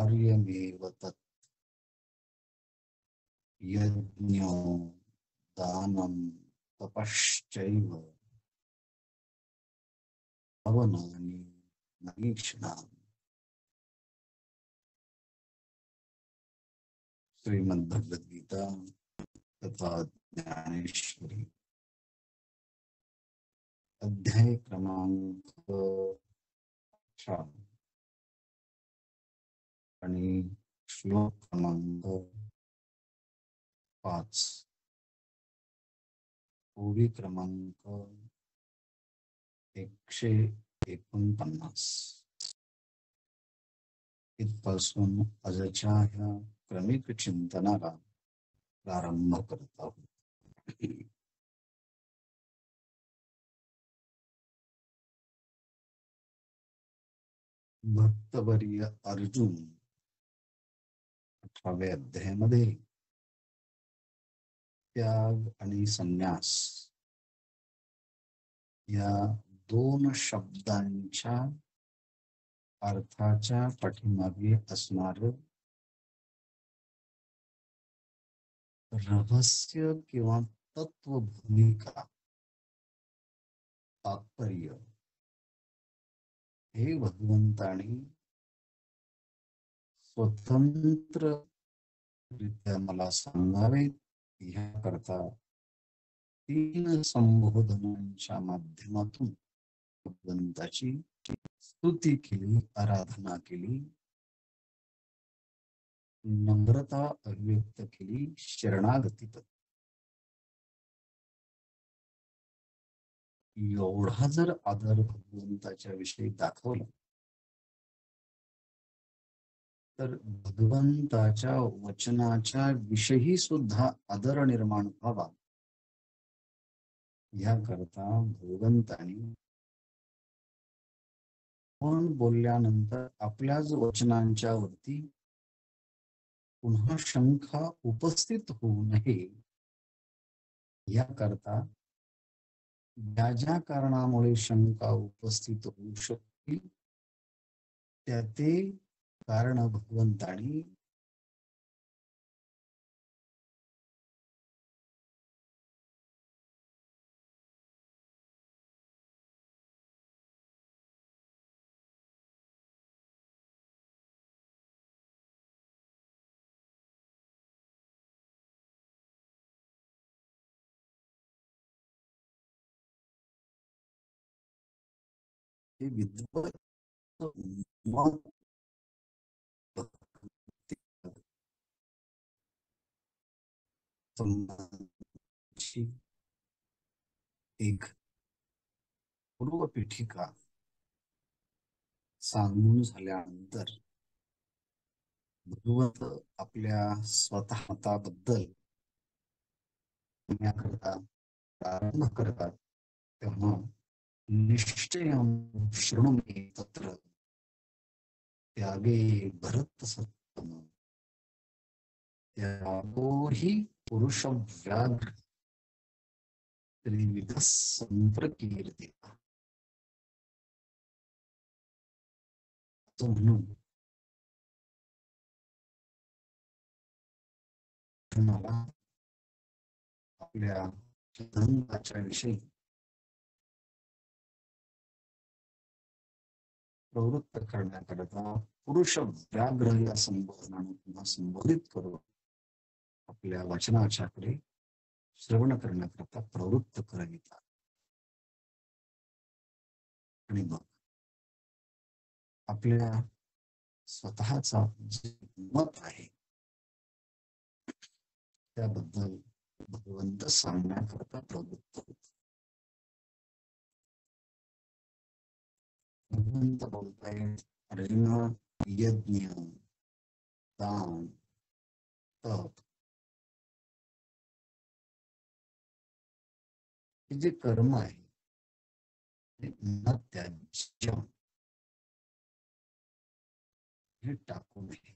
कार्यमेव तत् यज्ञो दानं तपश्चैव हवनानि मनीषिणाम्। श्रीमद्भगवद गीता तथा ज्ञानेश्वरी अध्याय क्रमांक 4 आणि श्लोक क्रमांक 5, ओवी क्रमांक 149 इथपासून आजच्या ह्या क्रमिक चिंतनाला प्रारंभ करत आहोत. भक्तवर्य अर्जुन 18व्या अध्यायामध्ये त्याग आणि संन्यास या दोन शब्दांच्या अर्थाच्या पाठीमागे असणार रहस्य किंवा तत्व भूमिका तात्पर्य हे भगवंताने स्वतंत्ररित्या मला सांगावे याकरता 3 संबोधनांच्या माध्यमातून भगवंताची स्तुती केली, आराधना केली, नम्रता अभिव्यक्त केली, शरणागती पद्धती. एवढा जर आदर भगवंताच्या विषयी दाखवला तर भगवंताच्या वचनाच्या विषयी सुद्धा आदर निर्माण व्हावा याकरता भगवंतानी पण बोलल्यानंतर आपल्याच वचनांच्या वरती पुन्हा शंका उपस्थित होऊ नये याकरता ज्या ज्या कारणामुळे शंका उपस्थित होऊ शकतील त्या ते कारण भगवंतानी हे विद्वत मत संबंधाची एक पूर्वपीठिका सांगून झाल्यानंतर भगवंत आपल्या स्वतःबद्दल करता प्रारंभ करतात तेव्हा निश्चयं शृणु मे तत्र त्यागे भरत सत्तम त्यागो हि पुरुष व्याघ्र त्रिविध संप्रकीर्तिता. म्हणून मला आपल्या धर्माच्या विषयी प्रवृत्त करण्याकरता पुरुष व्याघ्र या संबोधनाने पुन्हा संबोधित करून आपल्या वचनाच्याकडे श्रवण करण्याकरता प्रवृत्त करवितात. आणि मग आपल्या स्वतःचा जे मत आहे त्याबद्दल भगवंत सांगण्याकरता प्रवृत्त होत. भगवंत बोलताय अर्जुन यज्ञ दान तप हे जे कर्म आहे न त्याज्य हे टाकू नये.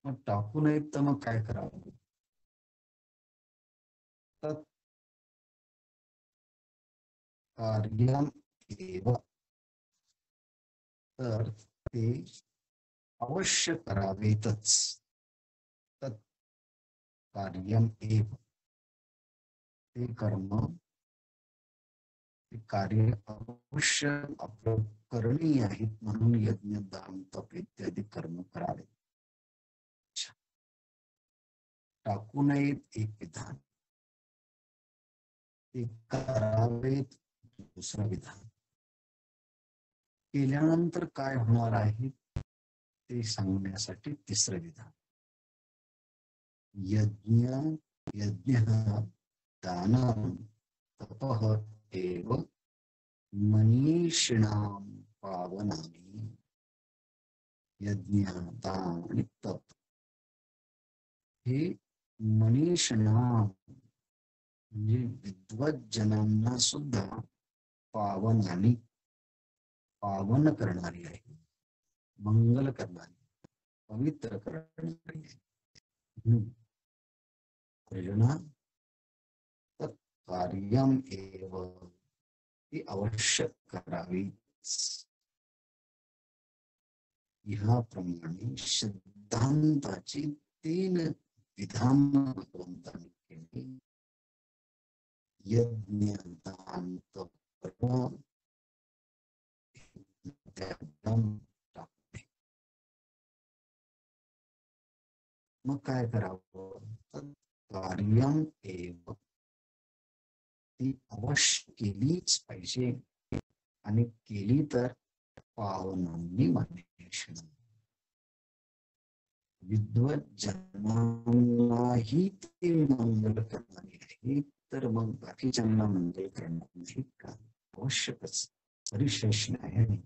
मग टाकू नयेत तर मग काय करावं? तत् कार्यम एव तर ते अवश्य करावेतच. तत् कार्यम एव. ते कर्म, ते कार्य अवश्य आपलं करणीय आहेत, म्हणून यज्ञ दान तप इत्यादी कर्म करावे. टाकू नयेत एक विधान, ते करावेत दुसरं विधान. केल्यानंतर काय होणार आहे ते सांगण्यासाठी तिसरं विधान. यज्ञ यज्ञ दानं तपः एव मनीषिणां पावनानि. यज्ञ दान आणि तप हे मनीषिणां म्हणजे विद्वज्जनांना सुद्धा पावनानि, पावन करणारी आहे, मंगल करणारी, पवित्र करणारी आहे. प्रेरणा कार्यम एव, ती आवश्यक करावी. ह्याप्रमाणे सिद्धांताची 3 विधान भगवंतांनी केली. यज्ञ दान तप मग काय करावं? कार्यम एव, ती अवश्य केलीच पाहिजे, आणि केली तर पावनांनी मनीषिण, विद्वज्जनांनाही ते मंगल करणारी आहे, तर मग बाकीच्यांना मंगल करणार नाही का? आवश्यकच. परिशेष नाही,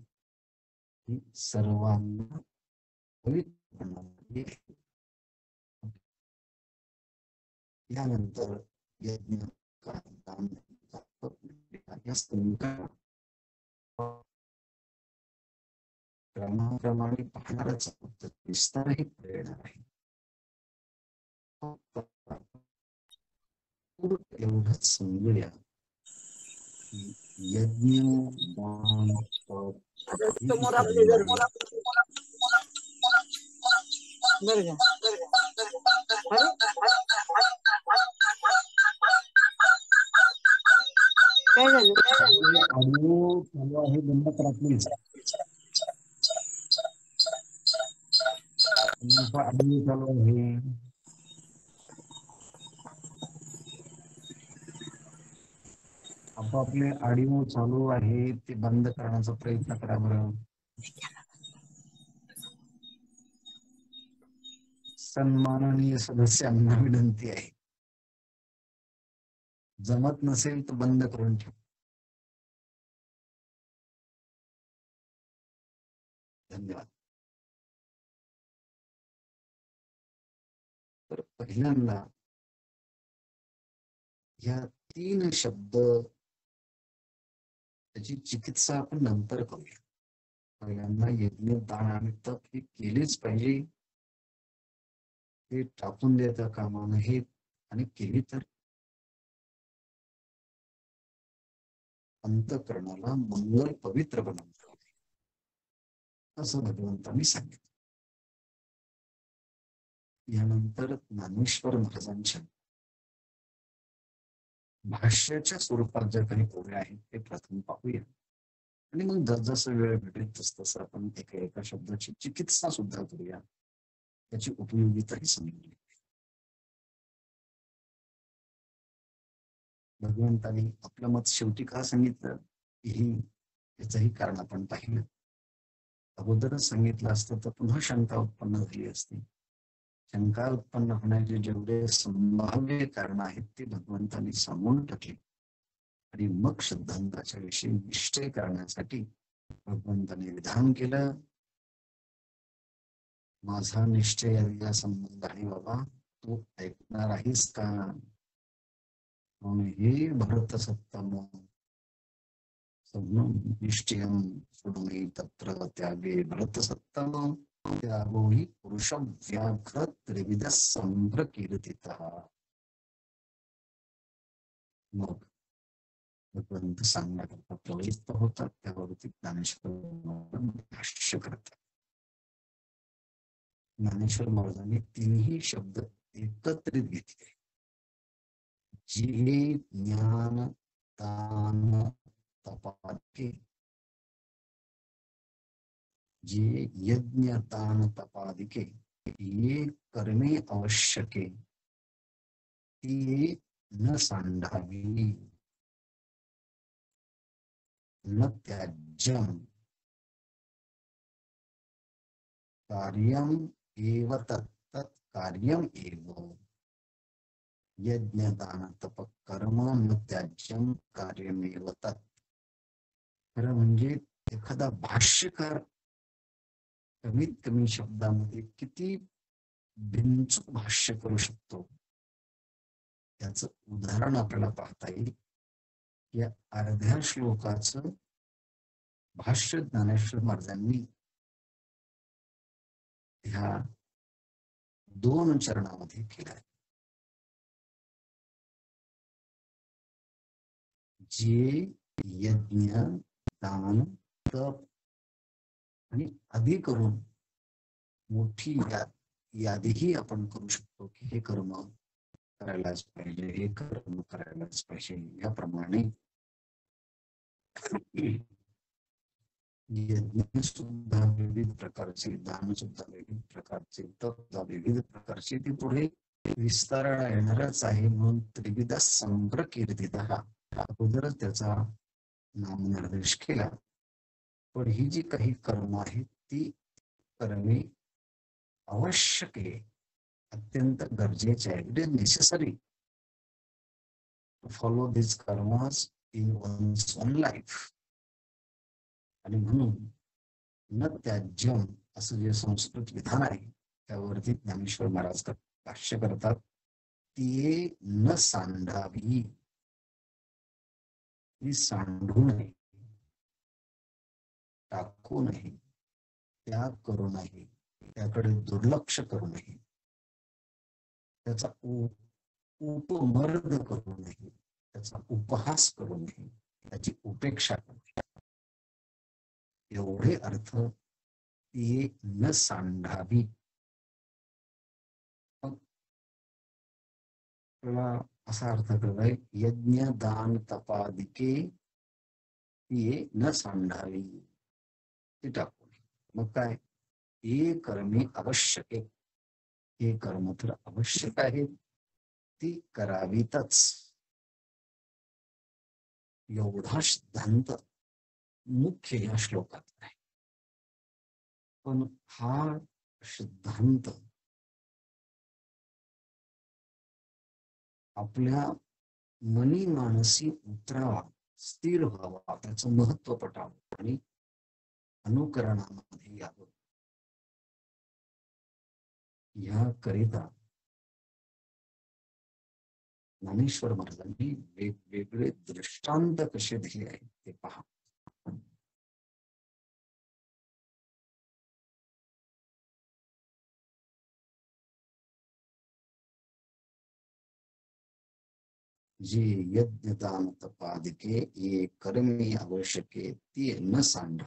ही सर्वांना पवित्र करणारी आहे. यानंतर यज्ञ क्रमाक्रमाने पाहणारच आहोत, विस्तारही प्रेरणा आहे. एवढंच समजूया की यज्ञ दान तप काय झालं? ऑडिओ चालू आहे, बंद करा प्लीज. ऑडिओ चालू आहे. आपापले ऑडिओ चालू आहे, ते बंद करण्याचा प्रयत्न करा बरं. सन्माननीय सदस्यांना विनंती आहे, जमत नसेल तर बंद करून ठेव. धन्यवाद. तर पहिल्यांदा या 3 शब्द त्याची चिकित्सा आपण नंतर करूया. पहिल्यांदा यज्ञ दान आणि तप हे केलेच पाहिजे, ते टाकून देता कामा नयेत, आणि केली तर अंतःकरणाला मंगल पवित्र बनवणार आहे, असं भगवंतांनी सांगितलं. यानंतर ज्ञानेश्वर महाराजांच्या भाष्याच्या स्वरूपात ज्या काही ओव्या आहेत ते प्रथम पाहूया, आणि मग जसजसं वेळ भेटेल तसतसं आपण एका एका शब्दाची चिकित्सा सुद्धा करूया, त्याची उपयोगिताही समजून. भगवंतांनी आपलं मत शेवटी का सांगितलं, याचंही कारण आपण पाहिलं. अगोदरच सांगितलं असतं तर पुन्हा शंका उत्पन्न झाली असती. शंका उत्पन्न होण्याचे जेवढे संभाव्य कारण आहेत ते भगवंतांनी सांगून टाकले, आणि मग सिद्धांताच्या विषयी निश्चय करण्यासाठी भगवंतांनी विधान केलं. माझा निश्चय या संबंधाने बाबा तू ऐकणार आहेस का? हे भरत सत्तम निश्चयम सोडून तत्र त्यागे भरत सत्तम त्यागो ही पुरुष व्याघ्र त्रिविध संप्रकीर्तितः. मग भगवंत सांगण्याकरता प्रवृत्त होतात, त्यावरती ज्ञानेश्वर भाष्य करतात. ज्ञानेश्वर महाराजांनी तिन्ही शब्द एकत्रित घेतले. जे ज्ञान दान तपादिके, जे यज्ञ दान तपादिके ये कर्मे आवश्यके ती न सांडावी, न त्याज्यम कार्यम एव तत्त कार्यम एव यज्ञ दान तप कर्म न त्याज्यम कार्यमेव तत्. खरं म्हणजे एखादा भाष्यकार कमीत कमी शब्दामध्ये किती बिनचूक भाष्य करू शकतो त्याचं उदाहरण आपल्याला पाहता येईल. या अर्ध्या श्लोकाचं भाष्य ज्ञानेश्वर महाराजांनी ह्या 2 चरणामध्ये केलं आहे. जे यज्ञ दान तप आणि आदी करून मोठी यादीही आपण करू शकतो की हे कर्म करायलाच पाहिजे, हे कर्म करायलाच पाहिजे. याप्रमाणे यज्ञ सुद्धा विविध प्रकारचे, दान सुद्धा विविध प्रकारचे, तप सुद्धा विविध प्रकारचे. ती पुढे विस्ताराला येणारच आहे. म्हणून त्रिविध संप्रकीर्तित अगोदरच त्याचा नामनिर्देश केला. पण ही जी काही कर्म आहेत ती कर्मे आवश्यक आहे, अत्यंत गरजेचे आहे. It is necessary to follow this karmas in one's own life. आणि म्हणून न त्याज्यम असं जे संस्कृत विधान आहे त्यावरती ज्ञानेश्वर महाराज भाष्य करतात. ती न सांडावी, ती सांडू नये, टाकू नये, त्याग करू नये, त्याकडे दुर्लक्ष करू नये, त्याचा उपमर्द करू नये, त्याचा उपहास करू नये, त्याची उपेक्षा करू नये. एवढे अर्थ ती न सांडावी. असा अर्थ करताय यज्ञ दान तपादिके ती न सांडावी, ती टाकू नये. मग काय, हे कर्मे आवश्यक आहे, हे कर्म तर आवश्यक आहे, ती करावीतच. एवढा सिद्धांत मुख्य या श्लोकात आहे. पण हा सिद्धांत आपल्या मनी मानसी उतरावा, स्थिर व्हावा, त्याचं महत्व पटावं आणि अनुकरणामध्ये यावं, याकरिता ज्ञानेश्वर महाराजांनी वेगवेगळे दृष्टांत कसे दिले आहेत ते पहा. जे यज्ञ दान तपादिके ये कर्मे आवश्यके ती न सांडा,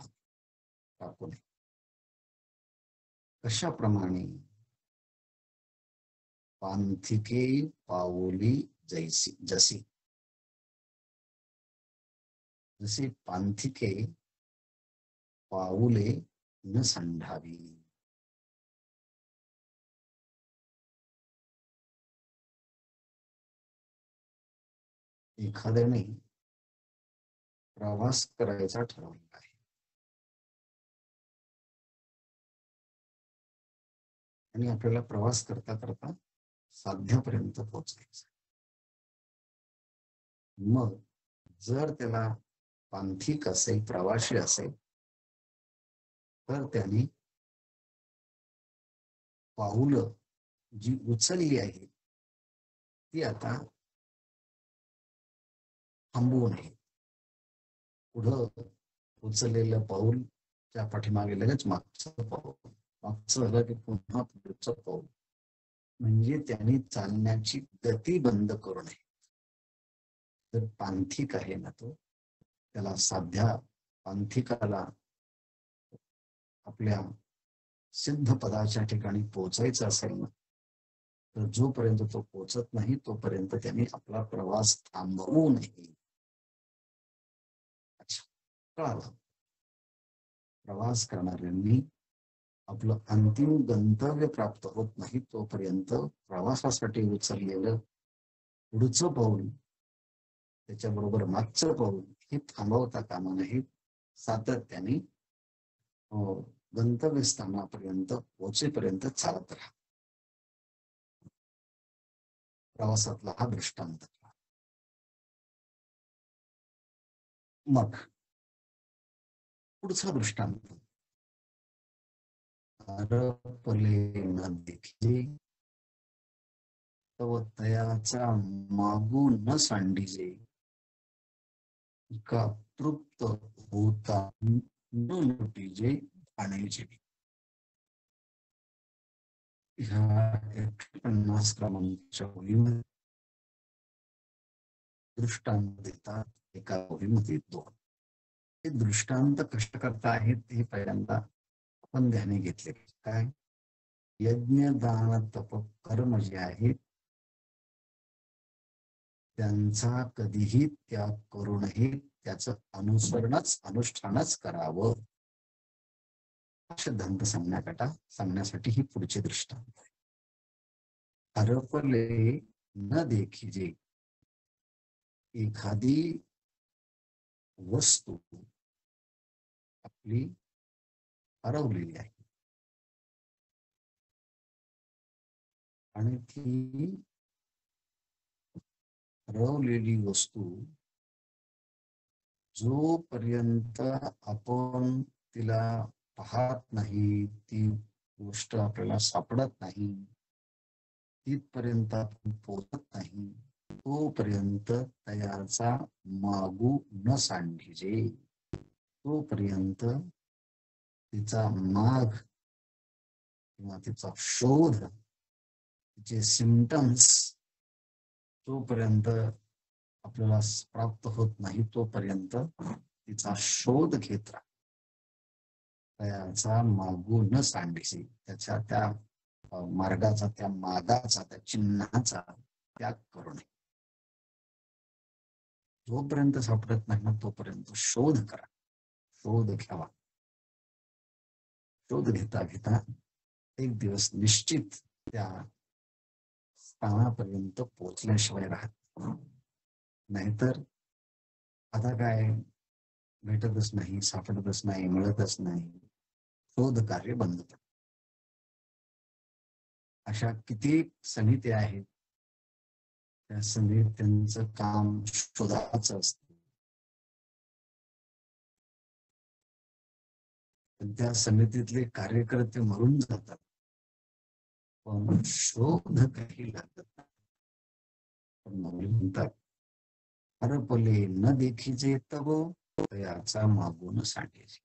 टाकू नये. कशाप्रमाणे, पांथिके पाऊली जैसी, जशी, जसे पांथिके पाऊले न सांडावी. एखाद्याने प्रवास करायचा ठरवला आहे आणि आपल्याला प्रवास करता करता साध्यापर्यंत पोहोचायचं. मग जर त्याला पांथिक असेल, प्रवासी असेल, तर त्याने पाऊलं जी उचलली आहे ती आता थांबवू नये. पुढं उचललेलं पाऊल त्या पाठीमागे लगेच मागचं पाऊल, मागचं झालं की पुन्हा पुढचं पाऊल, म्हणजे त्यांनी चालण्याची गती बंद करू नये. तर पांथिक आहे ना तो, त्याला साध्या पांथिकाला आपल्या सिद्ध पदाच्या ठिकाणी पोहोचायचं असेल ना, तर जोपर्यंत तो पोहोचत नाही तोपर्यंत त्यांनी आपला प्रवास थांबवू नये. अच्छा, कळालं. प्रवास करणाऱ्यांनी आपलं अंतिम गंतव्य प्राप्त होत नाही तोपर्यंत प्रवासासाठी उचललेलं पुढचं पाऊल, त्याच्याबरोबर मागचं पाऊल हे थांबवता कामा नये. सातत्याने गंतव्यस्थानापर्यंत पोहोचेपर्यंत चालत राहा. प्रवासातला हा दृष्टांत. मग पुढचा दृष्टांत. अरपले न देखिले तव तयाचा मागू न सांडिजे, का तृप्त होता न लुटिजे आणायचे. ह्या 150 क्रमांकाच्या ओळीमध्ये दृष्टांत देतात. एका ओळीमध्ये 2. हे दृष्टांत कष्ट करता आहेत हे पहिल्यांदा आपण ध्यानी घेतले. काय? यज्ञ दान तप कर्म जे आहेत त्यांचा कधीही त्याग करू नये, त्याचं अनुष्ठानच करावं. सिद्धांत सांगण्यासाठी ही पुढचे दृष्टांत आहे. हरपले न देखिजे, एखादी वस्तू आपली हरवलेली आहे आणि ती हरवलेली वस्तू जोपर्यंत आपण तिला पाहत नाही, ती गोष्ट आपल्याला सापडत नाही, तिथपर्यंत आपण पोहोचत नाही, तोपर्यंत तयाचा मागू न सांडिजे, तोपर्यंत तिचा माग किंवा तिचा शोध, तिचे सिम्पटम्स जोपर्यंत आपल्याला प्राप्त होत नाही तोपर्यंत तिचा शोध घेत राहा. तयाचा मागू न सांडिजे, त्याच्या त्या मार्गाचा, त्या मागाचा, त्या चिन्हाचा त्याग करू नये. जोपर्यंत सापडत नाही ना तोपर्यंत शोध करा, शोध घ्यावा. शोध घेता घेता एक दिवस निश्चित त्या स्थानापर्यंत पोहोचल्याशिवाय राहत. नाहीतर आता काय, भेटतच नाही, सापडतच नाही, मिळतच नाही, शोध कार्य बंद पडत. अशा किती समिती आहेत, त्या समित्यांचं काम शोधाचं असतं. त्या समितीतले कार्यकर्ते मरून जातात, पण शोध काही लागत नाही. म्हणतात हरपले न देखिजे तव तयाचा मागून सांडिजे.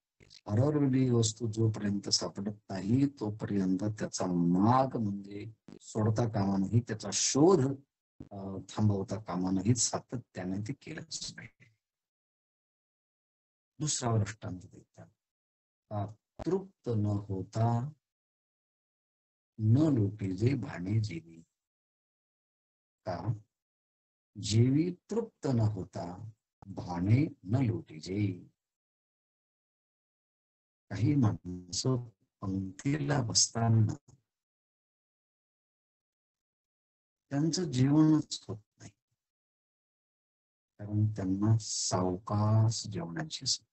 हरवलेली वस्तू जोपर्यंत सापडत नाही तोपर्यंत त्याचा माग म्हणजे सोडता कामा नाही, त्याचा शोध थांबवता कामा नाही, सातत्याने ते केलंच पाहिजे. दुसरा दृष्टांत देतात. तृप्त न होता न लुटिजे भाणे जेवी, का जेवी तृप्त न होता भाणे न लुटिजे. काही माणसं पंक्तीला बसताना त्यांचं जीवनच होत नाही, कारण त्यांना सावकाश जेवणाची सवय.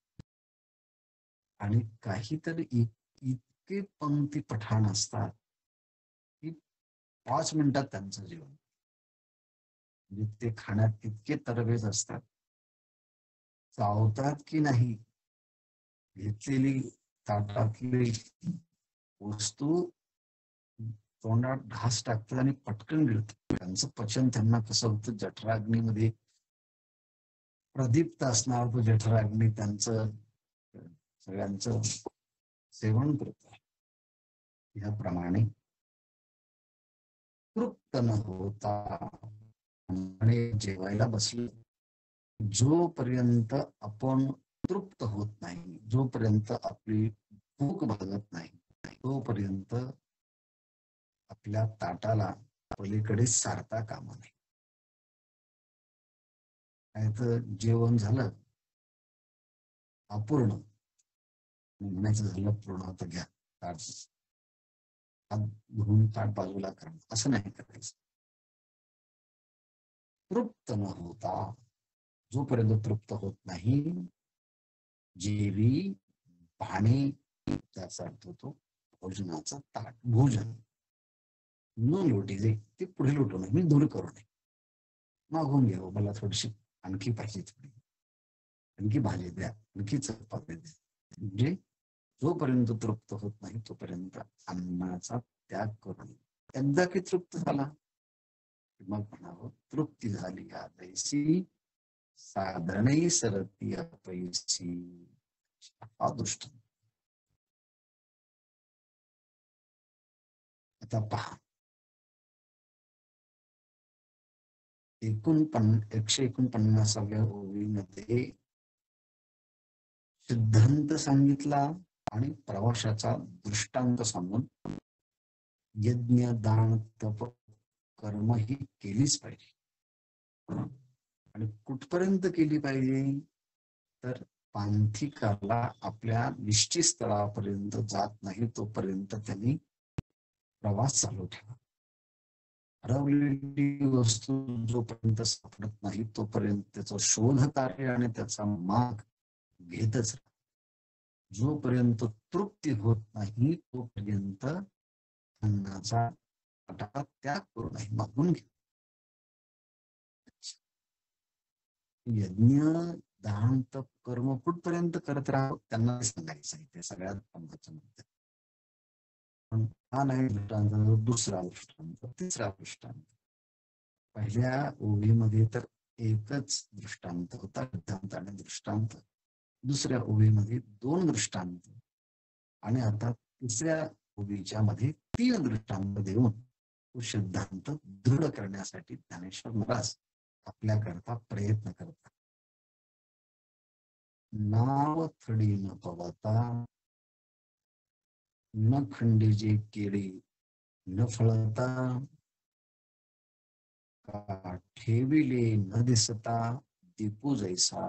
आणि काहीतरी इतके पंक्ती पठाण असतात की 5 मिनिटात त्यांचं जेवण, म्हणजे ते खाण्यात इतके तरबेज असतात. चावतात की नाही, घेतलेली ताटातली वस्तू तोंडात घास टाकतात आणि पटकन गिळतात. त्यांचं पचन त्यांना कसं होतं, जठराग्नीमध्ये प्रदीप्त असणार तो जठराग्नी त्यांचं सगळ्यांचं सेवन करत आहे. याप्रमाणे तृप्त न होता आणि जेवायला बसलो, जोपर्यंत आपण तृप्त होत नाही, जोपर्यंत आपली भूक भागत नाही, तोपर्यंत आपल्या ताटाला पलीकडे सारता कामा नये. काय तर जेवण झालं अपूर्ण, म्हणायचं झालं पूर्ण, आता घ्या ताट, हात धुवून ताट बाजूला करणं, असं नाही करायचं. तृप्त न होता, जोपर्यंत तृप्त होत नाही, जेवी पाणी, त्याचा अर्थ होतो भोजनाचा ताट, भोजन न लोटीजे, ते पुढे लोटू नये, मी दूर करू नये, मागून घ्यावं, मला थोडीशी आणखी पाहिजे, थोडी आणखी भाजी द्या, आणखी चपाती द्या. म्हणजे जोपर्यंत तृप्त होत नाही तोपर्यंत अन्नाचा त्याग करू नये. एकदा की तृप्त झाला मग म्हणावं तृप्ती झाली या दैसी, साधने सरती अपैसी. हा दृष्टांत. आता पहा, 149व्या ओळीमध्ये सिद्धांत सांगितला आणि प्रवाशाचा दृष्टांत सांगून यज्ञ, दान, तप, कर्म ही केलीच पाहिजे. आणि कुठपर्यंत केली पाहिजे, तर पांथिकाला आपल्या निश्चित स्थळापर्यंत जात नाही तोपर्यंत त्यांनी प्रवास चालू ठेवा. हरवलेली वस्तू जोपर्यंत सापडत नाही तोपर्यंत त्याचं शोध कार्य आणि त्याचा माग घेतच राहा. जोपर्यंत तृप्ती होत नाही तोपर्यंत अन्नाचा त्याग करू नाही, मागून घे. यज्ञ, दान, तप, कर्म कुठपर्यंत करत राहावं त्यांना सांगायचं आहे, ते सगळ्यात महत्वाचं म्हणतात. पण हा नाही दृष्टांत, दुसरा दृष्टांत, तिसरा दृष्टांत. पहिल्या ओळीमध्ये तर एकच दृष्टांत होता, सिद्धांत आणि दृष्टांत. दुसऱ्या ओळीमध्ये 2 दृष्टांत आणि आता तिसऱ्या ओळीच्या मध्ये 3 दृष्टांत देऊन तो सिद्धांत दृढ करण्यासाठी ज्ञानेश्वर महाराज आपल्याकरता प्रयत्न करतात. नाव थडी न पवता, न खंडीजे केळी न फळता, का ठेविले न दिसता दीपू जैसा.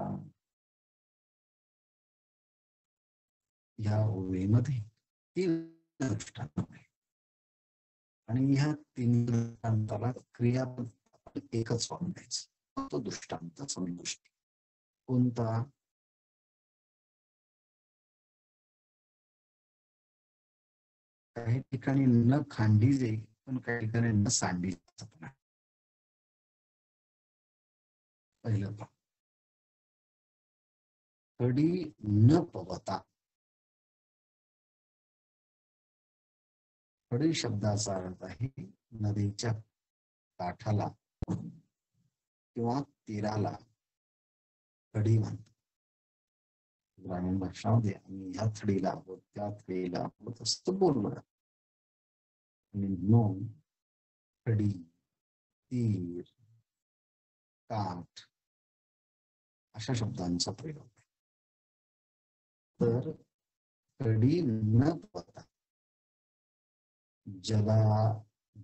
या ओळीमध्ये 3 दृष्टांत आहे आणि ह्या 3 दृष्टांताला क्रियापद एकच वापरायचं, तो दृष्टांत समदृष्टी. कोणता? काही ठिकाणी न खांडीजे, पण काही ठिकाणी न सांडीजे. पहिलं पहा, कडी न पवता. कडी शब्दाचा अर्थ आहे नदीच्या काठाला किंवा तीराला कडी म्हणतात. ग्रामीण भाषामध्ये आम्ही ह्या थडीला आहोत, त्या थडीला आहोत असं बोललो. नोंद, कडी, तीर, काठ अशा शब्दांचा प्रयोग आहे. तर कडी न पवता,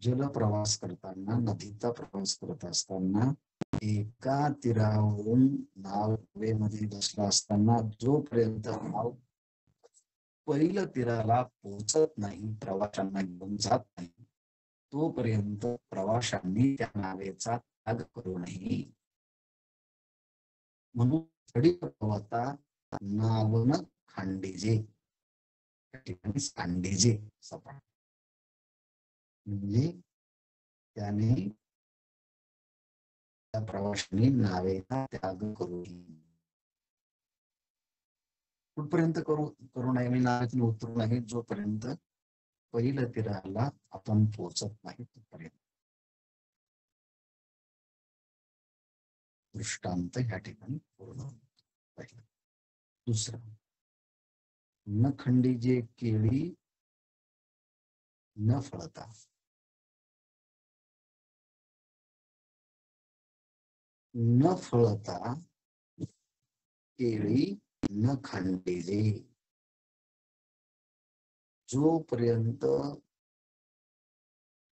जल प्रवास करताना, नदीचा प्रवास करत असताना एका तीरावरून नावेमध्ये बसला असताना जोपर्यंत नाव पहिलं तीराला पोहोचत नाही, प्रवाशांना घेऊन जात नाही, तोपर्यंत प्रवाशांनी त्या नावेचा त्याग करू नये. म्हणून कडी पवता नावन खांडीजे, त्या ठिकाणी सांडीजे सपाट, म्हणजे त्याने त्या प्रवाशांनी नावेचा त्याग करू नये. कुठपर्यंत करू नये, मी नावेतून उतरू नये, जोपर्यंत पहिल्या तीराला आपण पोहोचत नाही तोपर्यंत. दृष्टांत ह्या ठिकाणी पूर्ण होतो. दुसरं, न खंडीजे केळी न फळता. न फळता केळी न खंडीजे. जोपर्यंत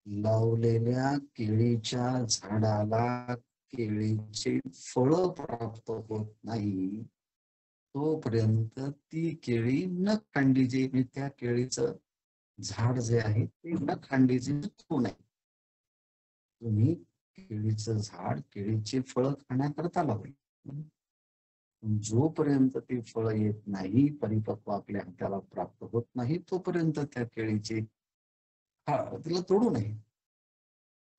लावलेल्या केळीच्या झाडाला केळीचे फळ प्राप्त होत नाही तोपर्यंत ती केळी न खंडीचे, म्हणजे त्या केळीचं झाड जे आहे ते न खंडीचे होऊ नये. तुम्ही केळीचं झाड केळीचे फळ खाण्याकरता लावले, जोपर्यंत ती फळ येत नाही, परिपक्व आपल्या हाताला प्राप्त होत नाही, तोपर्यंत त्या केळीचे तिला तोडू नये.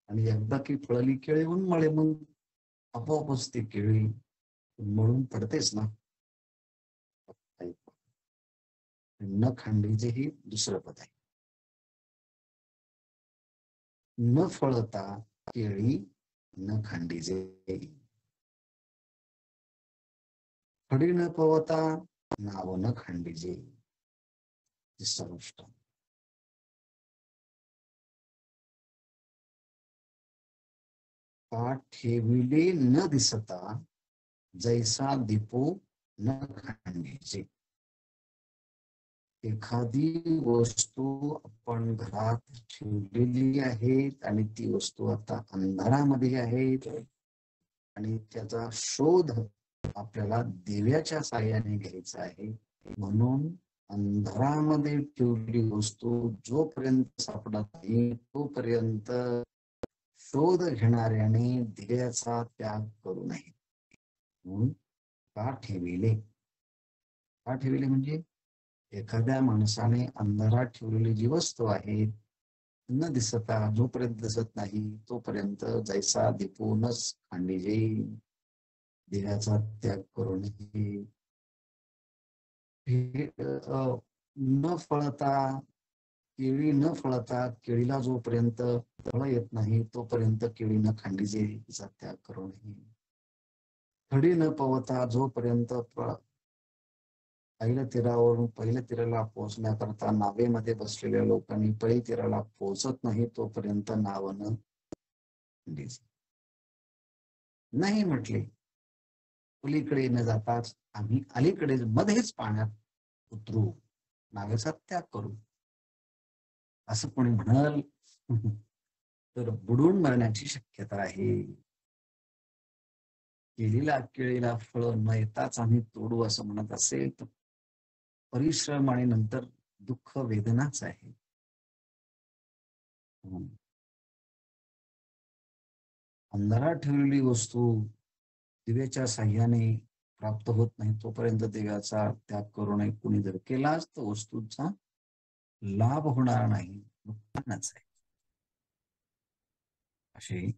आणि एकदा की फळली केळी उन्मळे, मग आपोआपच ती केळी मळून पडतेच ना. न खांडीचे ही दुसरं पद आहे. न फळता केळी न खांडीचे, खडी न पवता नाव न खांडीचे. तिसरा गोष्ट, का ठेविले न दिसता जैसा दीपो न खांडीचे. एखादी वस्तू आपण घरात ठेवलेली आहे आणि ती वस्तू आता अंधारामध्ये आहे आणि त्याचा शोध आपल्याला दिव्याच्या साहाय्याने घ्यायचा आहे, म्हणून अंधारामध्ये ठेवलेली वस्तू जोपर्यंत सापडत नाही तोपर्यंत शोध घेणाऱ्याने दिव्याचा त्याग करू नये. म्हणून का ठेविले, का ठेविले म्हणजे एखाद्या माणसाने अंधारात ठेवलेली जी वस्तू आहे न दिसता, जोपर्यंत दिसत नाही तोपर्यंत जैसा दीपूनच खांडीजे, दिव्याचा त्याग करू नये. न फळता केळी न फळता, केळीला जोपर्यंत फळ येत नाही तोपर्यंत केळी न खांडीजे, तिचा त्याग करू नये. खडी न पवता, जोपर्यंत पहिल्या तीरावरून पहिल्या तीराला पोहोचण्याकरता नावेमध्ये बसलेल्या लोकांनी पहिल्या तीराला पोहोचत नाही तोपर्यंत नावनं नाही म्हटले, पलीकडे न जाताच आम्ही अलीकडे मध्येच पाण्यात उतरू, नावेचा त्याग करू, असं कोणी म्हणाल तर बुडून मरण्याची शक्यता आहे. केळीला फळ न येताच आम्ही तोडू असं म्हणत असेल तर परिश्रम आणि नंतर दुःख वेदनाच आहे. अंधारात ठेवलेली वस्तू दिव्याच्या साह्याने प्राप्त होत नाही तोपर्यंत दिव्याचा त्याग करू नये. कुणी जर केलाच तर वस्तूचा लाभ होणार नाही, नुकसानच आहे. असे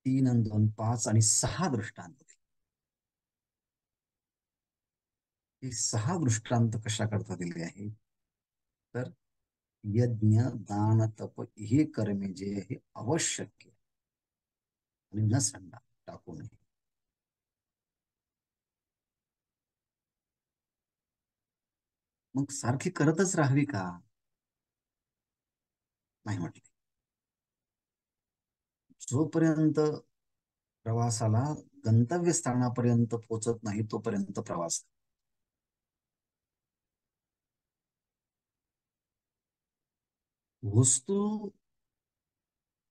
3 आणि 2 5 आणि 6 दृष्टांत. हे 6 दृष्टांत कशा करता दिले आहेत तर यज्ञ दान तप हे कर्मे जे आहे आवश्यक आणि न सांडा टाकू नये. मग सारखी करतच राहावी का, नाही म्हटले. जोपर्यंत प्रवासाला गंतव्यस्थानापर्यंत पोहोचत नाही तोपर्यंत प्रवास. वस्तू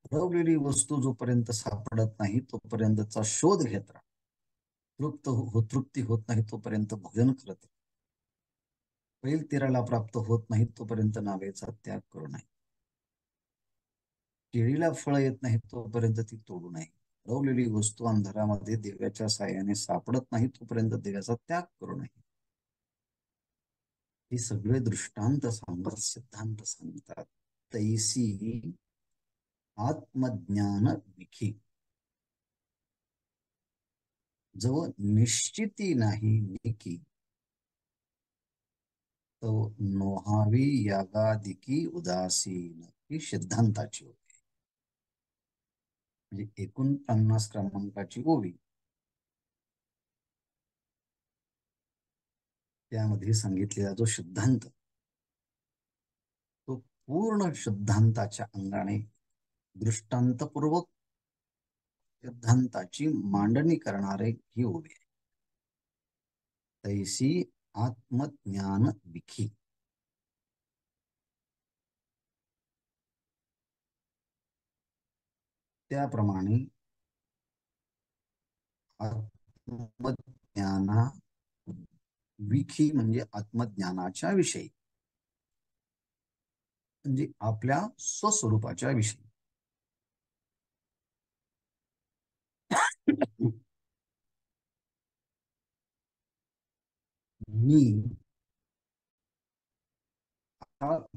ठरवलेली वस्तू जोपर्यंत सापडत नाही तोपर्यंतचा शोध घेत राहा. तृप्ती होत नाही तोपर्यंत भोजन करत राहा. पैल तीराला प्राप्त होत नाही तोपर्यंत नावेचा त्याग करू नये. केळीला फळ येत नाही तोपर्यंत ती तोडू नये. ठरवलेली वस्तू अंधारामध्ये दिव्याच्या साह्याने सापडत नाही तोपर्यंत दिव्याचा त्याग करू नये. हे सगळे दृष्टांत सांगत सिद्धांत सांगतात. तैसी आत्मज्ञान विखी, जो निश्चिती नाही निकी, तो नोहावी यागादिकी उदासीन, ही सिद्धांताची ओवी. म्हणजे 49 क्रमांकाची ओवी. त्यामध्ये सांगितलेला जो सिद्धांत तो पूर्ण सिद्धांताच्या अंगाने दृष्टांतपूर्वक सिद्धांताची मांडणी करणारे ही ओवी आहे. तैसी आत्मज्ञान विखी. त्याप्रमाणे आत्मज्ञाना विखी म्हणजे आत्मज्ञानाच्या विषयी, म्हणजे आपल्या स्वस्वरूपाच्या विषयी. मी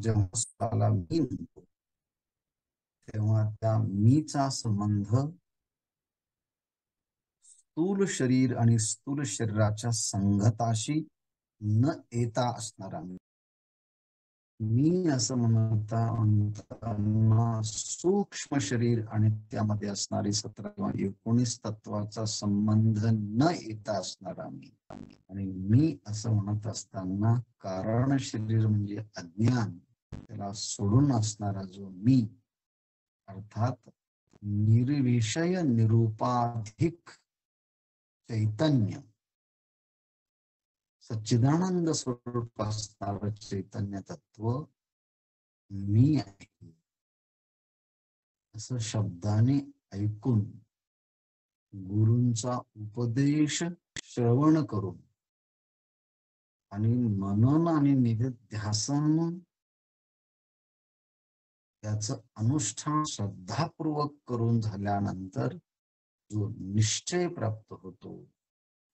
जेव्हा स्वतःला मी म्हणतो तेव्हा त्या मीचा संबंध स्थूल शरीर आणि स्थूल शरीराच्या संगताशी न येता असणारा मी असं म्हणताना सूक्ष्म शरीर आणि त्यामध्ये असणारी 17 किंवा 19 तत्वाचा संबंध न येता असणारा मी. आणि मी असं म्हणत असताना कारण शरीर म्हणजे अज्ञान, त्याला सोडून असणारा जो मी, अर्थात निर्विषय निरुपाधिक चैतन्य, सच्चिदानंद स्वरूप असणारं चैतन्य तत्व मी आहे, असं शब्दाने ऐकून गुरूंचा उपदेश श्रवण करून आणि मनन आणि निधिध्यासन त्याचं अनुष्ठान श्रद्धापूर्वक करून झाल्यानंतर जो निश्चय प्राप्त होतो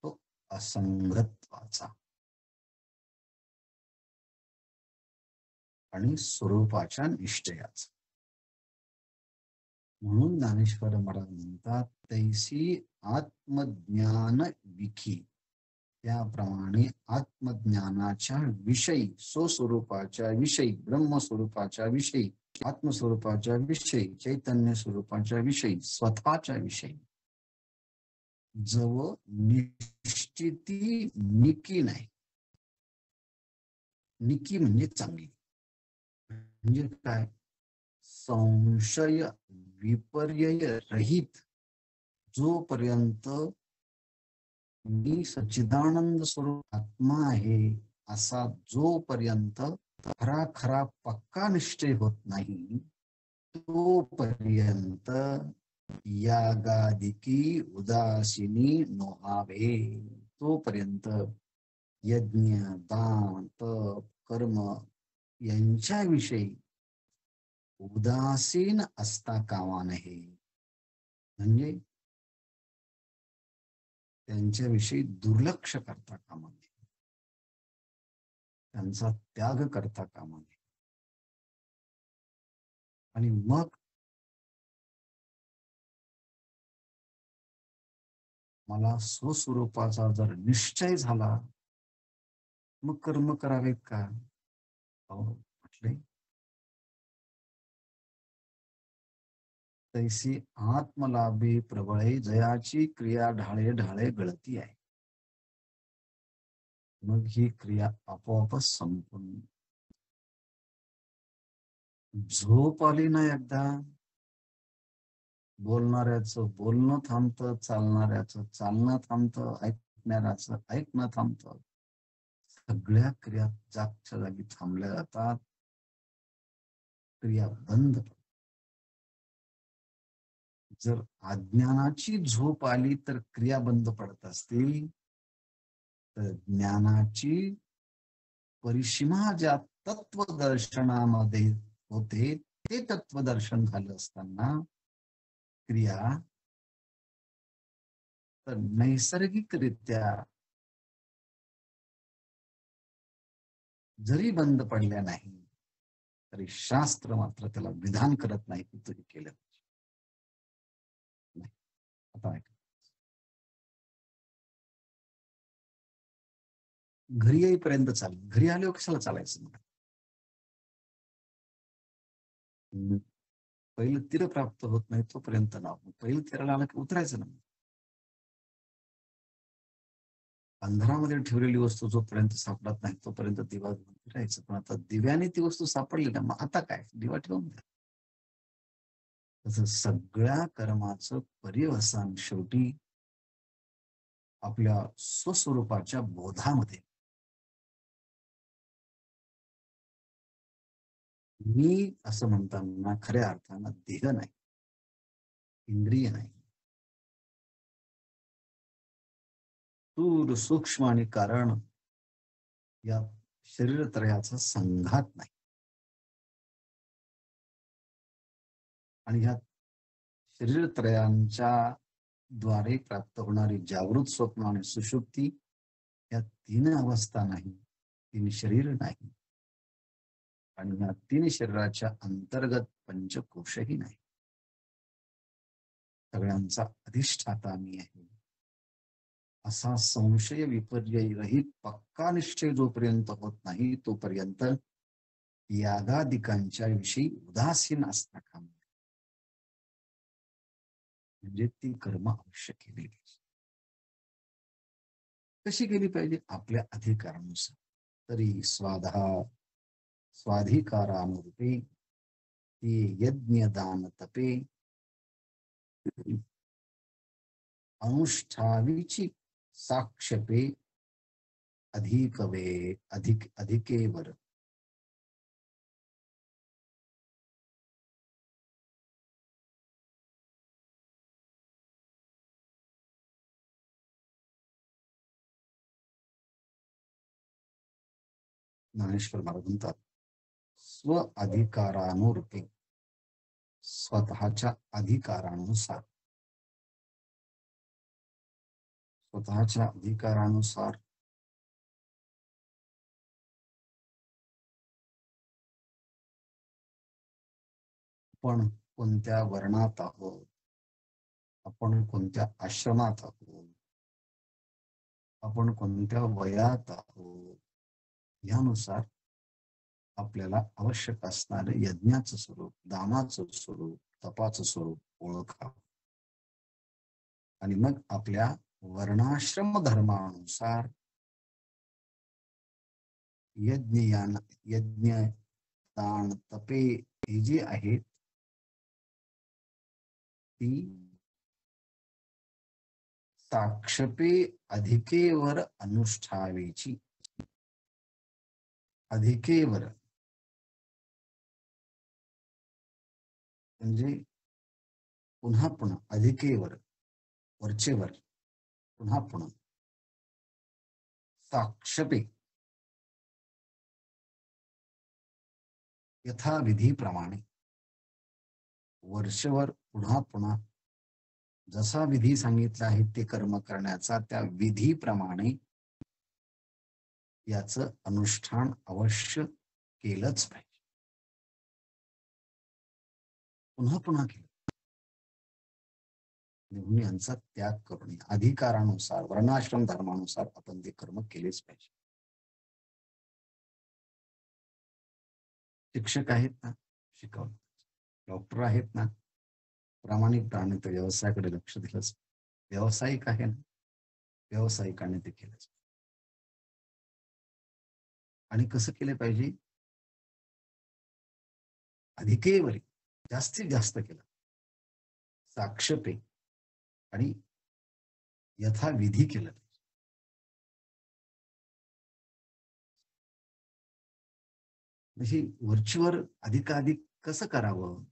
तो असंगत्वाचा आणि स्वरूपाच्या निश्चयाचा. म्हणून ज्ञानेश्वर महाराज म्हणतात तैसी आत्मज्ञान विखी, त्याप्रमाणे आत्मज्ञानाच्या विषयी, स्वस्वरूपाच्या विषयी, ब्रह्मस्वरूपाच्या विषयी, आत्मस्वरूपाच्या विषयी, चैतन्य स्वरूपाच्या विषयी, स्वतःच्या विषयी जवळ निश्चिती निकी नाही. निकी म्हणजे चांगली, म्हणजे काय, संशय विपर्यय रहित जोपर्यंत मी सच्चिदानंद स्वरूप आत्मा आहे असा जोपर्यंत खरा खरा पक्का निश्चय होत नाही तोपर्यंत यागादिकी उदासीनी नोहावे. तोपर्यंत यज्ञ, दान, तप, कर्म यांच्याविषयी उदासीन असता कामा नये, म्हणजे त्यांच्याविषयी दुर्लक्ष करता कामा नये, त्यांचा त्याग करता कामा नये. आणि मग मला स्वस्वरूपाचा जर निश्चय झाला मग कर्म करावेत का? म्हटले तैसी आत्मलाभे प्रबळे जयाची क्रिया ढाळे ढाळे गळती आहे. मग ही क्रिया आपोआपच संपून झोप आली ना एकदा, बोलणाऱ्याचं बोलणं थांबतं, चालणाऱ्याचं चालणं थांबतं, ऐकणाऱ्याचं ऐकणं थांबतं, सगळ्या क्रिया जागच्या जागी थांबल्या जातात, क्रिया बंद. जर अज्ञानाची झोप आली तर क्रिया बंद पडत असतील तर ज्ञानाची परिसीमा ज्या तत्वदर्शनामध्ये होते ते तत्वदर्शन झालं असताना क्रिया तर नैसर्गिकरित्या जरी बंद पडल्या नाही तरी शास्त्र मात्र त्याला विधान करत नाही की तुम्ही केलं. आता ऐका, घरी येईपर्यंत चालेल, घरी आल्यावर कशाला चालायचं? मग पहिलं तीर प्राप्त होत नाही तोपर्यंत नाव, पहिलं तीराला आलं की उतरायचं नाही. अंधारामध्ये ठेवलेली वस्तू जोपर्यंत सापडत नाही तोपर्यंत दिवा फिरायचं, पण आता दिव्याने ती वस्तू सापडली ना, मग आता काय, दिवा ठेवून द्या. तसं सगळ्या कर्माचं पर्यवसान शेवटी आपल्या स्वस्वरूपाच्या बोधामध्ये, मी असं म्हणताना खऱ्या अर्थानं देह नाही, इंद्रिय नाही, स्थूल सूक्ष्म आणि कारण या शरीरत्रयाचा संघात नाही. आणि ह्या शरीरत्रयांच्या द्वारे प्राप्त होणारी जागृत स्वप्न आणि सुषुप्ती या तीन अवस्था नाही, तीन शरीर नाही, आणि या तीन शरीराच्या अंतर्गत पंचकोशही नाही. सगळ्यांचा अधिष्ठाता मी आहे असा संशय विपर्यय रहित पक्का निश्चय जोपर्यंत होत नाही तोपर्यंत यागादिकांच्या विषयी उदासीन असता कामा नये. म्हणजे ती कर्म अवश्य केली पाहिजे. कशी केली पाहिजे? आपल्या अधिकारानुसार. तरी स्वाधिकारानुरूपे ती यज्ञ दान तपे अनुष्ठावीची साक्षपे अधिकेवर. ज्ञानेश्वर महाराज म्हणतात, स्व अधिकारानुरूपे, स्वतःच्या अधिकारानुसार, स्वतःच्या अधिकारानुसार आपण कोणत्या वर्णात आहोत, आपण कोणत्या आश्रमात आहोत, आपण कोणत्या वयात आहोत, यानुसार आपल्याला आवश्यक असणारे यज्ञाचं स्वरूप, दानाचं स्वरूप, तपाचं स्वरूप ओळखावं. आणि मग आपल्या वर्णाश्रम धर्मानुसार यज्ञ दान तपे ही जी आहेत ती साक्षपे अधिकेवर अनुष्ठावीची. अधिकेवर म्हणजे पुन्हा पुन्हा, अधिकेवर वरचेवर, पुन्हा पुन्हा. साक्षपे यथाविधीप्रमाणे, वर्षभर पुन्हा पुन्हा जसा विधी सांगितला आहे ते कर्म करण्याचा त्या विधीप्रमाणे याचं अनुष्ठान अवश्य केलंच पाहिजे. पुन्हा पुन्हा केलं. म्हणून यांचा त्याग करून अधिकारानुसार, वर्णाश्रम धर्मानुसार आपण ते कर्म केलेच पाहिजे. शिक्षक आहेत ना, शिकवलं. डॉक्टर आहेत ना, प्रामाणिकपणे तर व्यवसायाकडे लक्ष दिलंच. व्यावसायिक आहे ना, व्यावसायिकाने ते केलंच. आणि कसं केलं पाहिजे? अधिकेवरी, जास्तीत जास्त केलं, साक्षपे आणि यथाविधी केलं. म्हणजे वरचीवर अधिकाधिक कसं करावं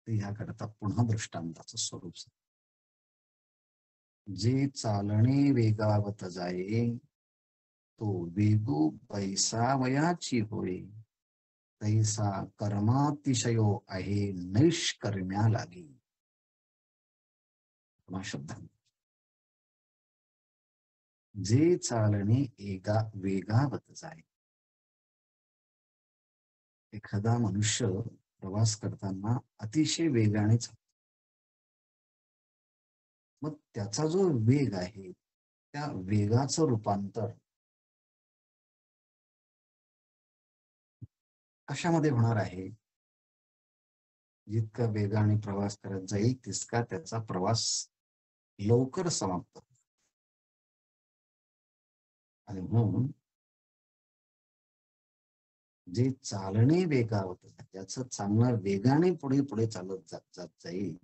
ते ह्याकरता पुन्हा दृष्टांताचं स्वरूप. जे चालणे वेगावत जाये तो वेगो पैसावयाची होय, तैसा कर्मातिशयो आहे नैष्कर्म्या लागी. शब्द, जे चालणे वेगावत जाये. एखादा मनुष्य प्रवास करताना अतिशय वेगाने चालतो. मग त्याचा जो वेग आहे त्या वेगाचं रूपांतर कशामध्ये होणार आहे? जितका वेगाने प्रवास करत जाईल तितका त्याचा प्रवास लवकर समाप्त होईल. आणि म्हणून जे चालणे वेगावत, त्याचं चालणं वेगाने पुढे पुढे चालत जात जाईल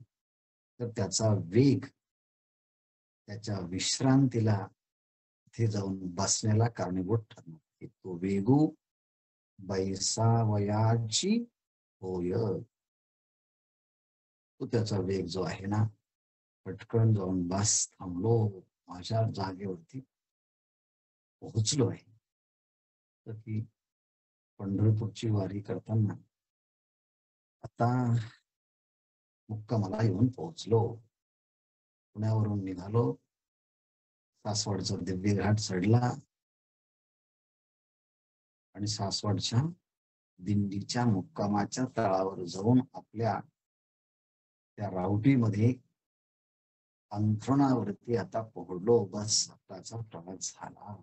तर त्याचा वेग त्याच्या विश्रांतीला तिथे जाऊन बसण्याला कारणीभूत ठरणार. तो वेगू बैसावयाची होय. तो त्याचा वेग जो आहे ना, पटकन जाऊन बस थांबलो, माझ्या जागेवरती पोहोचलो आहे. तर ती पंढरपूरची वारी करताना आता मुक्कामाला येऊन पोहोचलो. पुण्यावरून निघालो, सासवडचा दिव्य घाट चढला आणि सासवडच्या दिंडीच्या मुक्कामाच्या तळावर जाऊन आपल्या त्या रावटीमध्ये अंथरुणावरती आता पोहोचलो. बस सकाळचा प्रवास झाला.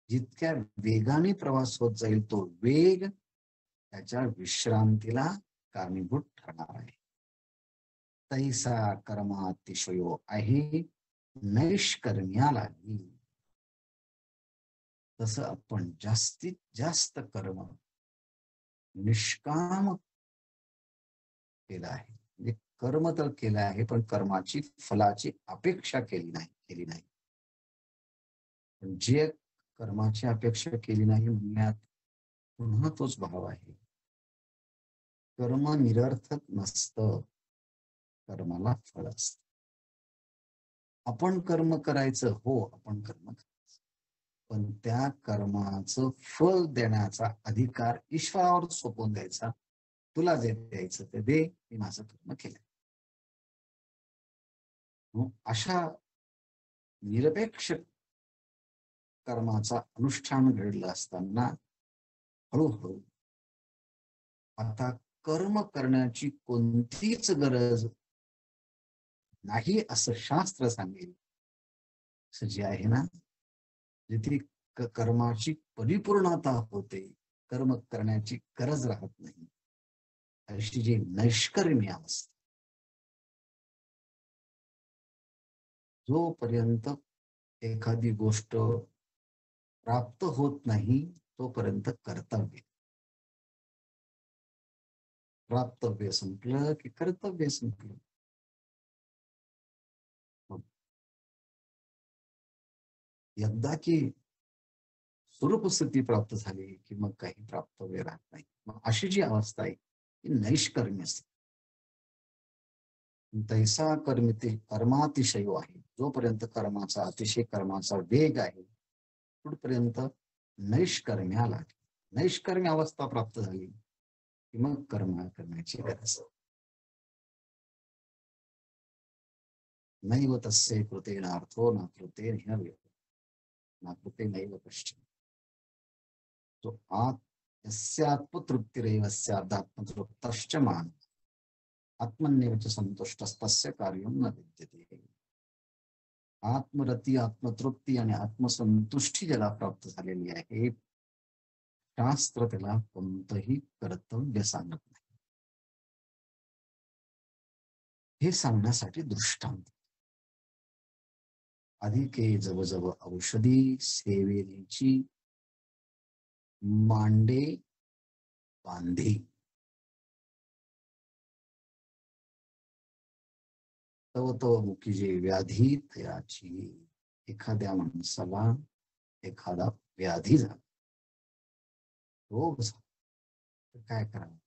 जितक्या वेगाने प्रवास होत जाईल तो वेग त्याच्या विश्रांतीला कारणीभूत ठरणार आहे. तैसा कर्मातिशयो आहे नैष्कर्म्यालागी. तसं आपण जास्तीत जास्त कर्म निष्काम केलं आहे. म्हणजे कर्म तर केलं आहे, पण कर्माची फलाची अपेक्षा केली नाही. पण जे कर्माची अपेक्षा केली नाही म्हणण्यात पुन्हा तोच भाव आहे. कर्म निरर्थक नसतं, कर्माला फळ असतं. आपण कर्म करायचं, हो आपण कर्म करायचं, पण त्या कर्माचं फळ देण्याचा अधिकार ईश्वरावर सोपवून द्यायचा. तुला जे द्यायचं ते दे, मी माझं कर्म केलं. अशा निरपेक्ष कर्माचा अनुष्ठान घडलं असताना हळूहळू आता कर्म करण्याची कोणतीच गरज नाही असं शास्त्र सांगेल. जे आहे ना, जिथे कर्माची परिपूर्णता होते, कर्म करण्याची गरज राहत नाही, अशी जी नैष्कर्म्य अवस्था, जोपर्यंत एखादी गोष्ट प्राप्त होत नाही तोपर्यंत कर्तव्य, प्राप्तव्य संपलं की कर्तव्य संपलं. एकदा की स्वरूप स्थिती प्राप्त झाली की मग काही प्राप्तव्य राहत नाही. मग अशी जी अवस्था आहे ती नैष्कर्म्य असते. तैसा कर्मातिशय आहे. जोपर्यंत कर्माचा अतिशय कर्माचा वेग आहे कुठपर्यंत नैष्कर्म्याला, नैष्कर्म्य अवस्था प्राप्त झाली की मग कर्म करण्याची गरज. नैव तस्य कृतेन अर्थो न कृते न कृते नैव कश्चिन. तो यस्यात्मतृप्तिरेव स्यादात्मतृप्तश्च मान आत्मन्येव च संतुष्टस्तस्य कार्यं न विद्यते. आत्मरती, आत्मतृप्ती आणि आत्मसंतुष्टी ज्याला प्राप्त झालेली आहे, शास्त्र त्याला कोणतंही कर्तव्य सांगत नाही. हे सांगण्यासाठी दृष्टांत. अधिके जवळजवळ औषधी सेवेची मांडे बांधे. तव तव मुखी जे व्याधी थयाची. एखाद्या माणसाला एखादा व्याधी झाला, रोग झाला, तर काय करावं?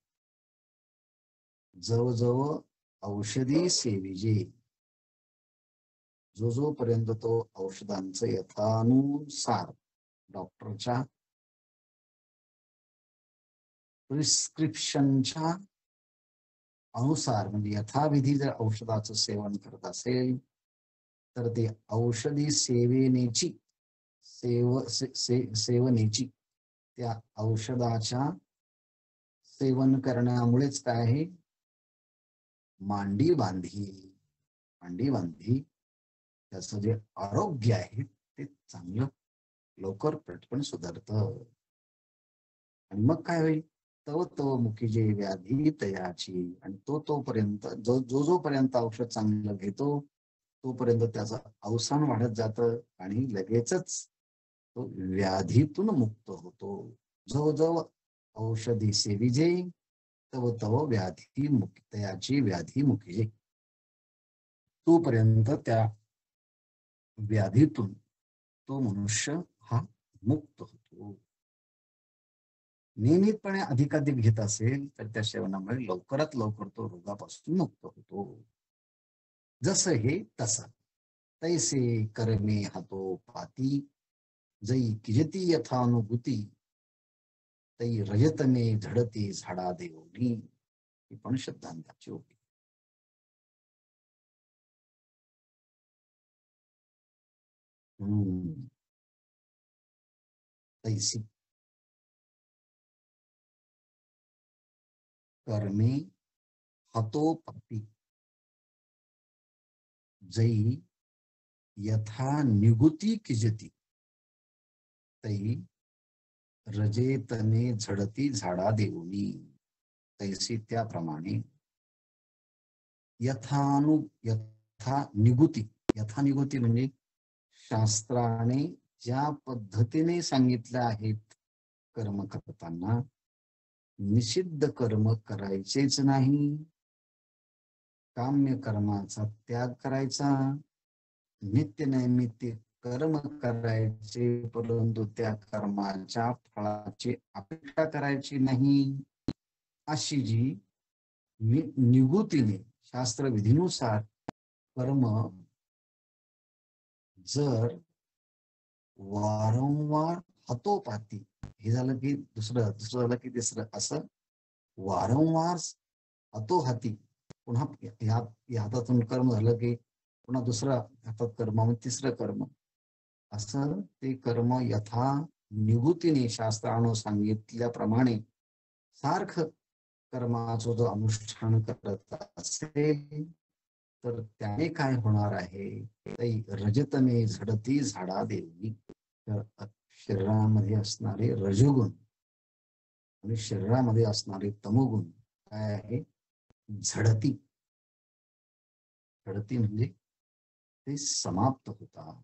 जवळजवळ औषधी सेविजे. जोपर्यंत तो औषधांचं यथानुसार डॉक्टरच्या प्रिस्क्रिप्शनच्या अनुसार म्हणजे यथाविधी जर औषधाचं सेवन करत असेल तर ते औषधी सेवनेची त्या औषधाच्या सेवन करण्यामुळेच काय आहे, मांडी बांधी त्याचं जे आरोग्य आहे ते चांगलं लवकर पटकन सुधारतं. आणि मग काय होईल, तव मुखी जे व्याधी तयाची. आणि तोपर्यंत जोपर्यंत औषध चांगलं घेतो तोपर्यंत त्याचं अवसान वाढत जातं आणि लगेचच तो व्याधीतून मुक्त होतो. जवळजवळ औषधी सेविजे तव व्याधी मुक्तयाची व्याधी मुखी. तोपर्यंत त्या व्याधीतून तो मनुष्य हा मुक्त होतो. नियमितपणे अधिकाधिक घेत असेल तर त्या सेवनामुळे लवकरात लवकर तो रोगापासून मुक्त होतो. जसं हे तसं तैसे कर्मे हातो पाती, जई किजती यथानुभूती, तै रजतमे झडती झाडा देवनी. ही पण शब्दांताची ओळी. तैसी कर्मे हतोपती, जई यथा निगुती किजती, तै रजेतने झडती झाडा देऊनी. तैसी त्याप्रमाणे यथा निगुती. यथा निगुती म्हणजे शास्त्राने ज्या पद्धतीने सांगितले आहेत कर्म करताना निषिद्ध कर्म करायचेच नाही, काम्य कर्माचा त्याग करायचा, नित्य नैमित्य कर्म करायचे, परंतु त्या कर्माच्या फळाची अपेक्षा करायची नाही. अशी जी निगुतीने शास्त्रविधीनुसार कर्म जर वारंवार हातोपाती, हे झालं की दुसरं झालं की तिसरं, असं वारंवार हातोहाती, पुन्हा या हातातून कर्म झालं की पुन्हा दुसरं हातात कर्म, मग तिसरं कर्म, असं ते कर्म यथा निगुतीने शास्त्रानं सांगितल्याप्रमाणे सारखं कर्माचं जो अनुष्ठान करत असेल तर त्याने काय होणार आहे, रजतने झडती झाडा देवी. तर शरीरामध्ये असणारे रजोगुण आणि शरीरामध्ये असणारे तमोगुण काय आहे, झडती. झडती म्हणजे ते समाप्त होतात.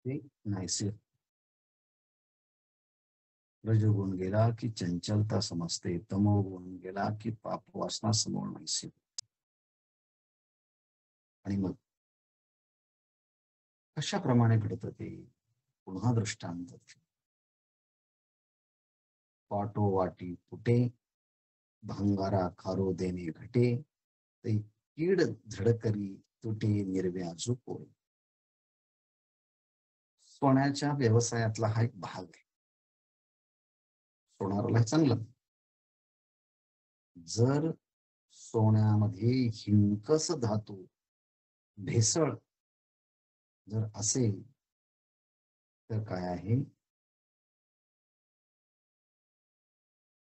ते नाहीसे. रजोगुण गेला की चंचलता समजते, तमोगुण गेला की पाप वासना समोर नाहीसे. आणि मग कशाप्रमाणे घडतं ते, पुन्हा दृष्टांत. पाटो वाटी फुटे, भांगारा खारो देणे घटे, ते कीड झडकरी तुटे निर्व्याजू पोळे. सोन्याच्या व्यवसायातला हा एक भाग आहे. सोनाराला चांगलं, जर सोन्यामध्ये हिंकस धातू भेसळ जर असेल तर काय आहे,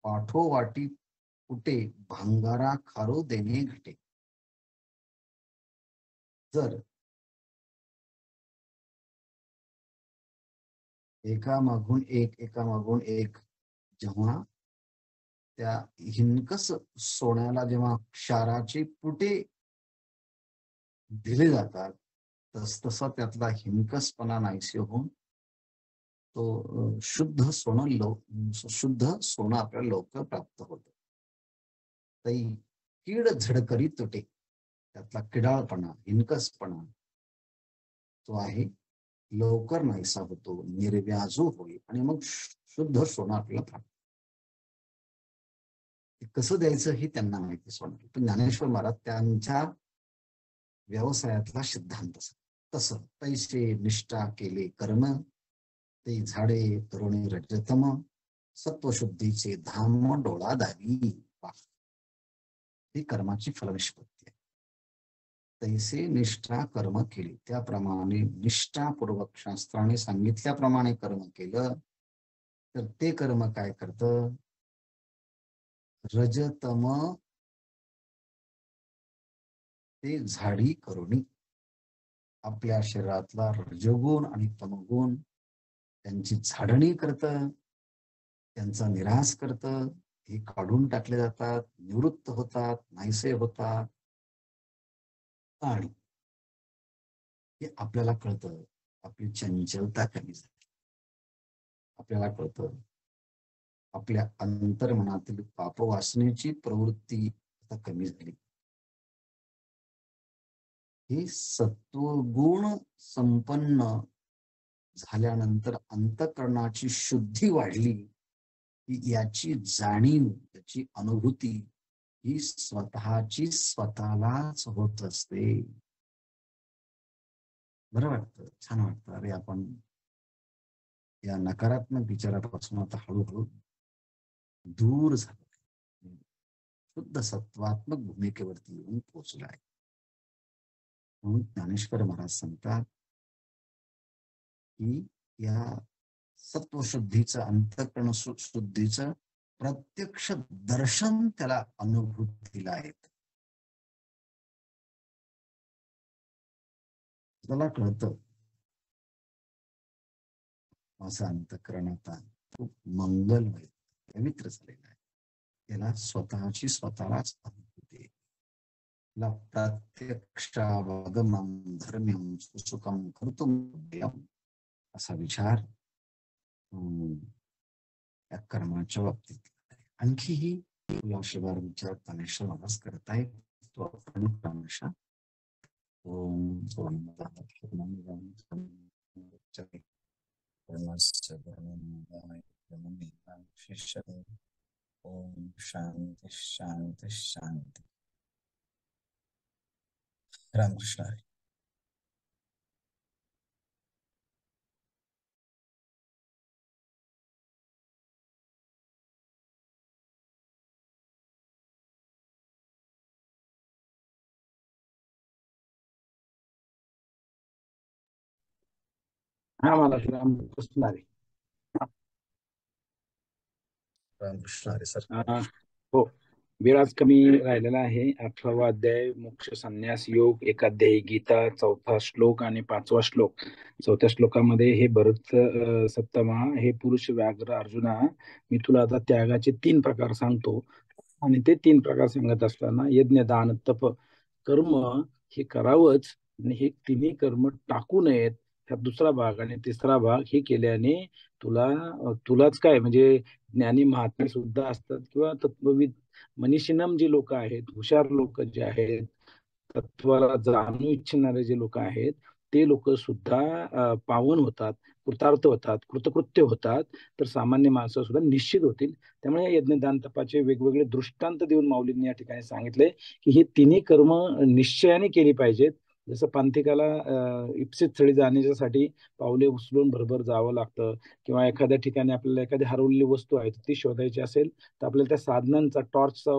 पाठो वाटी फुटे, भांगारा खारो देणे घटे. जर एकामागून एक जेव्हा त्या हिनकस सोन्याला जेव्हा क्षाराचे पुटे दिले जातात, तसतसा त्यातला हिनकसपणा नाहीसे होऊन तो शुद्ध सोनं आपल्याला लवकर प्राप्त होतं. तै कीड झडकरी तुटे, त्यातला किडाळपणा हिनकसपणा तो आहे लवकर नाहीसा होतो, निर्व्याजू होईल आणि मग शुद्ध सोनं आपल्याला प्राप्त. कसं द्यायचं हे त्यांना माहिती. सोनं पण ज्ञानेश्वर महाराज त्यांच्या व्यवसायातला सिद्धांत तसं पैसे निष्ठा केले कर्म, ते झाडे तरुणी रजतम, सत्वशुद्धीचे धाम डोळा दावी. ही कर्माची फलनिष्पत्ती आहे. तैसे निष्ठा कर्म केली, त्याप्रमाणे निष्ठापूर्वक शास्त्राने सांगितल्याप्रमाणे कर्म केलं तर ते कर्म काय करतं, रजतम ते झाडी करुणी, आपल्या शरीरातला रजोगुण आणि तमगुण त्यांची झाडणी करतं, त्यांचा निराश करतं, हे काढून टाकले जातात, निवृत्त होतात, नाहीसे होतात. आणि हे आपल्याला कळतं, आपली चंचलता कमी झाली. आपल्याला कळतं आपल्या अंतर्मनातील पापवासनेची प्रवृत्ती आता कमी झाली. हे सत्वगुण संपन्न झाल्यानंतर अंतःकरणाची शुद्धी वाढली की याची जाणीव, याची अनुभूती ही स्वतःची स्वतःलाच होत असते. बरं वाटतं, छान वाटतं. अरे आपण या नकारात्मक विचारापासून आता हळूहळू दूर झालो, शुद्ध सत्वात्मक भूमिकेवरती येऊन पोहोचलाय. म्हणून ज्ञानेश्वर महाराज सांगतात की या सत्वशुद्धीचं, अंतःकरण शुद्धीचं प्रत्यक्ष दर्शन त्याला अनुभूतीला येत. त्याला कळतं माझं अंतःकरण आता खूप मंगलमय, पवित्र झालेलं आहे. त्याला स्वतःची स्वतःलाच अनुभूती आहे. त्याला प्रत्यक्षावगमं धर्म्यं सुसुखं कर्तुं असा विचार या कर्माच्या बाबतीत. आणखीही तुळशीबार विचार ज्ञानेश्वर महाराज करतायत, तो आपण क्रमशः ओम ओम शांती शांती शांती. रामकृष्ण हरी. हा मला रामकृष्ण हरी. रामकृष्ण हरी सर. हो, वेळ आज कमी राहिलेला आहे. 18वा अध्याय मोक्ष संन्यास योग, 1 अध्यायी गीता, 4था श्लोक आणि 5वा श्लोक. 4थ्या श्लोकामध्ये हे भरत सत्तमा, हे पुरुष व्याघ्र अर्जुना, मी तुला आता त्यागाचे 3 प्रकार सांगतो. आणि ते 3 प्रकार सांगत असताना यज्ञ, दान, तप, कर्म हे करावंच आणि हे तिन्ही कर्म टाकू नयेत, ह्या दुसरा भाग. आणि तिसरा भाग, हे केल्याने तुलाच काय, म्हणजे ज्ञानी महात्मे सुद्धा असतात किंवा तत्वविद मनीषीनम जे लोक आहेत, हुशार लोक जे आहेत, तत्वाला जाणू इच्छिणारे जे लोक आहेत, ते लोक सुद्धा पावन होतात, कृतार्थ होतात, कृतकृत्य होतात. तर सामान्य माणसं सुद्धा निश्चित होतील. त्यामुळे यज्ञदान तपाचे वेगवेगळे दृष्टांत देऊन माऊलींनी या ठिकाणी सांगितले की हे तिन्ही कर्म निश्चयाने केली पाहिजेत. जसं पांथिकाला इप्सित स्थळी जाण्यासाठी पावले उचलून भरभर जावं लागतं, किंवा एखाद्या ठिकाणी आपल्याला एखादी हरवलेली वस्तू आहे ती शोधायची असेल तर आपल्याला त्या साधनांचा, टॉर्चचा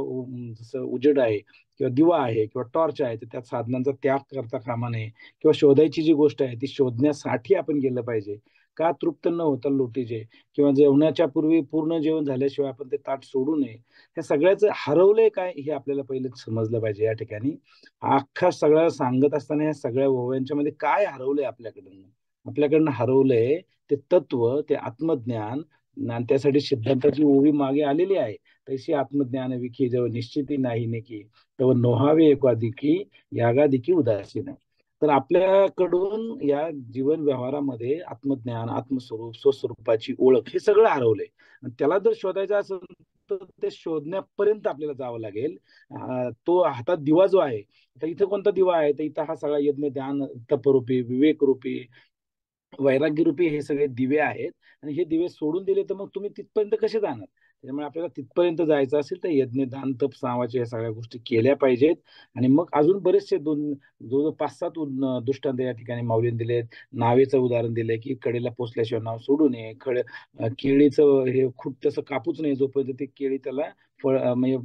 जसं उजेड आहे किंवा दिवा आहे किंवा टॉर्च आहे, तर त्या साधनांचा त्याग करता कामा नये. किंवा शोधायची जी गोष्ट आहे ती शोधण्यासाठी आपण गेलं पाहिजे. का तृप्त न होता लोटीचे, किंवा जेवणाच्या पूर्वी पूर्ण जेवण झाल्याशिवाय आपण ते ताट सोडू नये. ह्या सगळ्याचं हरवलंय काय हे आपल्याला पहिले समजलं पाहिजे. या ठिकाणी अख्खा सगळं सांगत असताना या सगळ्या ओव्यांच्या मध्ये काय हरवलंय आपल्याकडनं हरवलंय ते तत्व, ते आत्मज्ञान. आणि त्यासाठी सिद्धांताची ओवी मागे आलेली आहे. तशी आत्मज्ञान विखी जवळ निश्चिती नाही नेकी, तेव्हा नोहावे एकाधिकी यागाधिकी उदासीन. तर आपल्याकडून या जीवन व्यवहारामध्ये आत्मज्ञान, आत्मस्वरूप, स्वस्वरूपाची ओळख हे सगळं हरवलंय. त्याला जर शोधायचं असेल तर ते शोधण्यापर्यंत आपल्याला जावं लागेल. तो हातात दिवा जो आहे, तर इथं कोणता दिवा आहे, तर इथं हा सगळा यज्ञ, ध्यान, तपरूपी, विवेकरूपी, वैराग्यरूपी हे सगळे दिवे आहेत. आणि हे दिवे सोडून दिले तर मग तुम्ही तिथपर्यंत कसे जाणार? त्यामुळे आपल्याला तिथपर्यंत जायचं असेल तर यज्ञ, दान, तप, सामाचे या सगळ्या गोष्टी केल्या पाहिजेत. आणि मग अजून बरेचसे जवळजवळ 5-7 दृष्टांत या ठिकाणी माऊलीने दिलेत. नावेचं उदाहरण दिलंय की कडेला पोचल्याशिवाय नाव सोडू नये. केळीचं हे खूप तसं कापूच नाही जोपर्यंत ते केळी त्याला म्हणजे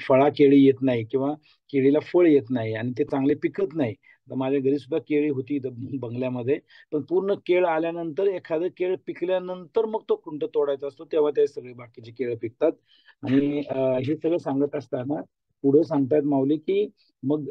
फळा केळी येत नाही किंवा केळीला फळ येत नाही आणि ते चांगले पिकत नाही. तर माझ्या घरी सुद्धा केळी होती बंगल्यामध्ये, पण पूर्ण केळ आल्यानंतर, एखादं केळ पिकल्यानंतर मग तो खुंट तोडायचा असतो, तेव्हा ते सगळे बाकीचे केळ पिकतात. आणि हे सगळं सांगत असताना पुढे सांगतायत माऊली की मग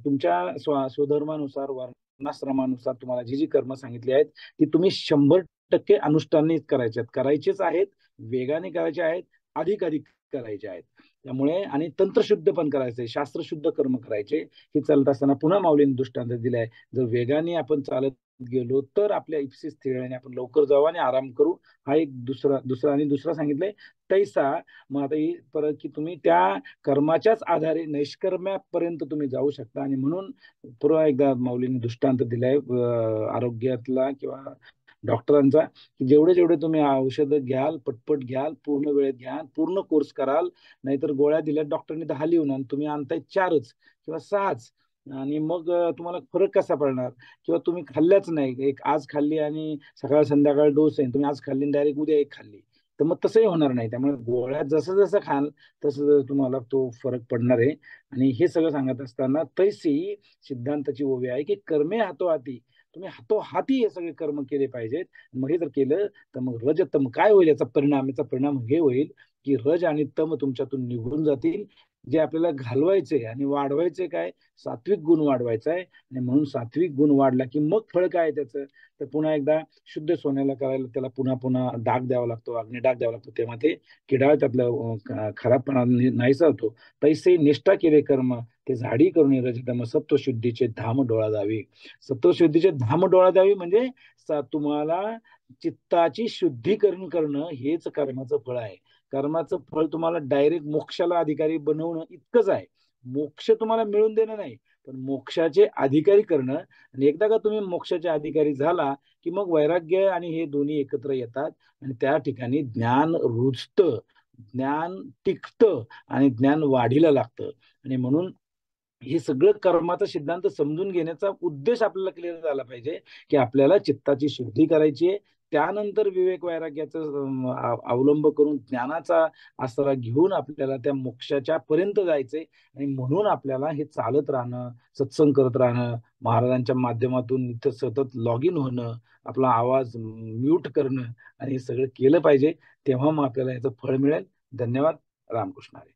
तुमच्या स्वधर्मानुसार, वर्णाश्रमानुसार तुम्हाला जी जी कर्म सांगितली आहेत ती तुम्ही 100% अनुष्ठानित करायचेच आहेत, वेगाने करायचे आहेत, अधिक करायचे आहेत. त्यामुळे आणि तंत्रशुद्ध पण करायचंय, शास्त्रशुद्ध कर्म करायचे. हे चालत असताना पुन्हा माऊलीने दृष्टांत दिलाय, जर वेगाने आपण चालत गेलो तर आपल्या इप्सित स्थळाने आपण लवकर जाऊ आणि आराम करू. हा एक दुसरा सांगितलंय तैसा. मग आता ही परत की तुम्ही त्या कर्माच्याच आधारे नैष्कर्म्यापर्यंत तुम्ही जाऊ शकता. आणि म्हणून पुन्हा एकदा माऊलीने दृष्टांत दिलाय आरोग्यातला किंवा डॉक्टरांचा, की जेवढे जेवढे तुम्ही औषधं घ्याल, पटपट घ्याल, पूर्ण वेळेत घ्या, पूर्ण कोर्स कराल, नाहीतर गोळ्या दिल्या डॉक्टरनी 10 लिहून आणि तुम्ही आणताय 4च किंवा 6च, आणि मग तुम्हाला फरक कसा पडणार? किंवा तुम्ही खाल्ल्याच नाही, एक आज खाल्ली आणि सकाळ संध्याकाळ डोस आहे, तुम्ही आज खाल्ली डायरेक्ट उद्या एक खाल्ली, तर मग तसंही होणार नाही. त्यामुळे गोळ्या जसं जसं खाल तसं तुम्हाला तो फरक पडणार आहे. आणि हे सगळं सांगत असताना तैसी सिद्धांताची ओवी आहे की कर्मे हातोहाती, तुम्ही हातोहाती हे सगळे कर्म केले पाहिजेत. मग हे जर केलं तर मग रज तम काय होईल, याचा परिणाम हे होईल की रज आणि तम तुमच्यातून निघून जातील. जे आपल्याला घालवायचे आणि वाढवायचे काय, सात्विक गुण वाढवायचा आहे. आणि म्हणून सात्विक गुण वाढला की मग फळ काय त्याचं, तर पुन्हा एकदा शुद्ध सोन्याला करायला त्याला पुन्हा पुन्हा डाग द्यावा लागतो, अग्निडाग द्यावा लागतो, तेव्हा ते किडाळ त्यातलं खराबपणा नाहीसा होतो. तैसे निष्ठा केले कर्म ते झाडी करून रजतम सत्वशुद्धीचे धाम डोळा द्यावी. सत्वशुद्धीचे धाम डोळा द्यावी म्हणजे तुम्हाला चित्ताची शुद्धीकरण करणं हेच कर्माचं फळ आहे. कर्माचं फळ तुम्हाला डायरेक्ट मोक्षाला अधिकारी बनवणं इतकंच आहे. मोक्ष तुम्हाला मिळून देणं नाही, पण मोक्षाचे अधिकारी करणं. आणि एकदा का तुम्ही मोक्षाचे अधिकारी झाला की मग वैराग्य आणि हे दोन्ही एकत्र येतात आणि त्या ठिकाणी ज्ञान रुजतं, ज्ञान टिकतं आणि ज्ञान वाढीला लागतं. आणि म्हणून हे सगळं कर्माचा सिद्धांत समजून घेण्याचा उद्देश आपल्याला क्लिअर झाला पाहिजे की आपल्याला चित्ताची शुद्धी करायची आहे. त्यानंतर विवेक वैराग्याचा अवलंब करून ज्ञानाचा आसरा घेऊन आपल्याला त्या मोक्षाच्या पर्यंत जायचंय. आणि म्हणून आपल्याला हे चालत राहणं, सत्संग करत राहणं, महाराजांच्या माध्यमातून इथं सतत लॉग इन होणं, आपला आवाज म्यूट करणं आणि हे सगळं केलं पाहिजे. तेव्हा मग आपल्याला याचं फळ मिळेल. धन्यवाद. रामकृष्ण हरी.